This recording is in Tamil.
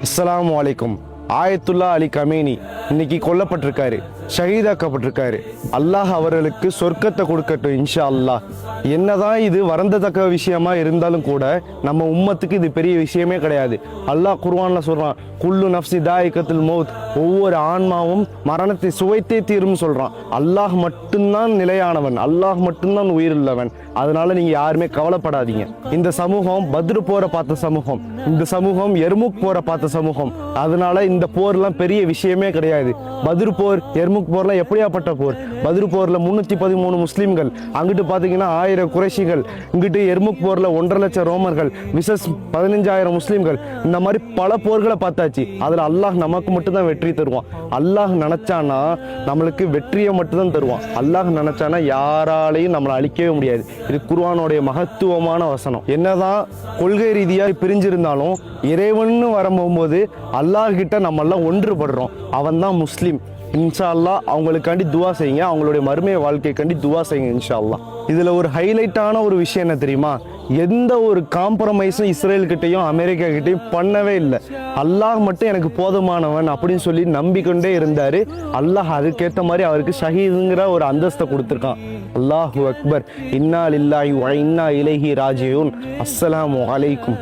அஸ்ஸலாமு அலைக்கும். ஆயத்துல்லா அலி கமேனி இன்னைக்கு கொல்லப்பட்டிருக்காரு, ஷஹீதாக்கப்பட்டிருக்காரு. அல்லாஹ் அவர்களுக்கு சொர்க்கத்தை கொடுக்கட்டும் இன்ஷா அல்லாஹ். என்னதான் இது வருந்தத்தக்க விஷயமா இருந்தாலும் கூட நம்ம உம்மத்துக்கு இது பெரிய விஷயமே கிடையாது. அல்லாஹ் குர்ஆன்ல சொல்றான், குல்லு நஃப்ஸி தாயிகத்துல் மௌத், ஒவ்வொரு ஆன்மாவும் மரணத்தை சுவைத்தே தீரும் சொல்றான். அல்லாஹ் மட்டும்தான் நிலையானவன், அல்லாஹ் மட்டும்தான் உயிருள்ளவன். அதனால நீங்க யாருமே கவலைப்படாதீங்க. இந்த சமூகம் பத்ரு போரை பார்த்த சமூகம், இந்த சமூகம் எர்முக் போரை பார்த்த சமூகம். அதனால இந்த போர்லாம் பெரிய விஷயமே கிடையாது. பத்ரு போர், எர்முக் போர்லாம் எப்படியாப்பட்ட போர்? பத்ரு போர்ல 313 முஸ்லிம்கள், அங்கிட்டு பாத்தீங்கன்னா 1000 குறைஷிகள், இங்கிட்டு எர்முக் போர்ல 1.5 லட்சம் ரோமர்கள், விசஸ் 15,000 முஸ்லிம்கள். இந்த மாதிரி பல போர்களை பார்த்தாச்சு. அதுல அல்லாஹ் நமக்கு மட்டும்தான் வெற்றி தருவான். அல்லாஹ் நினைச்சானா நம்மளுக்கு வெற்றியை மட்டும்தான் தருவான். அல்லாஹ் நினைச்சானா யாராலையும் நம்மளை அழிக்கவே முடியாது. இது குர்ஆனுடைய மகத்துவமான வசனம். என்னதான் கொள்கை ரீதியா பிரிஞ்சிருந்தாலும் இறைவன் வரும்போது அல்லாஹ் கிட்ட நம்ம எல்லாம் ஒன்றுபடுறோம். அவன் தான் முஸ்லீம். இன்ஷா அல்லாஹ் அவங்களுக்காண்டி துவா செய்யுங்க, அவங்களுடைய மறுமை வாழ்க்கைக்காண்டி துவா செய்யுங்க இன்ஷா அல்லாஹ். இதுல ஒரு ஹைலைட்டான ஒரு விஷயம் என்ன தெரியுமா? எந்த ஒரு காம்ப்ரமைஸும் இஸ்ரேல் கிட்டையும் அமெரிக்கா கிட்டையும் பண்ணவே இல்லை. அல்லாஹ் மட்டும் எனக்கு போதுமானவன் அப்படின்னு சொல்லி நம்பிக்கொண்டே இருந்தாரு. அல்லாஹ் அதுக்கேற்ற மாதிரி அவருக்கு ஷஹீதுங்கிற ஒரு அந்தஸ்தை கொடுத்துருக்கான். அல்லாஹு அக்பர். இன்னா லில்லாஹி வ இன்னா இலைஹி ராஜிஊன். அஸ்ஸலாமு அலைக்கும்.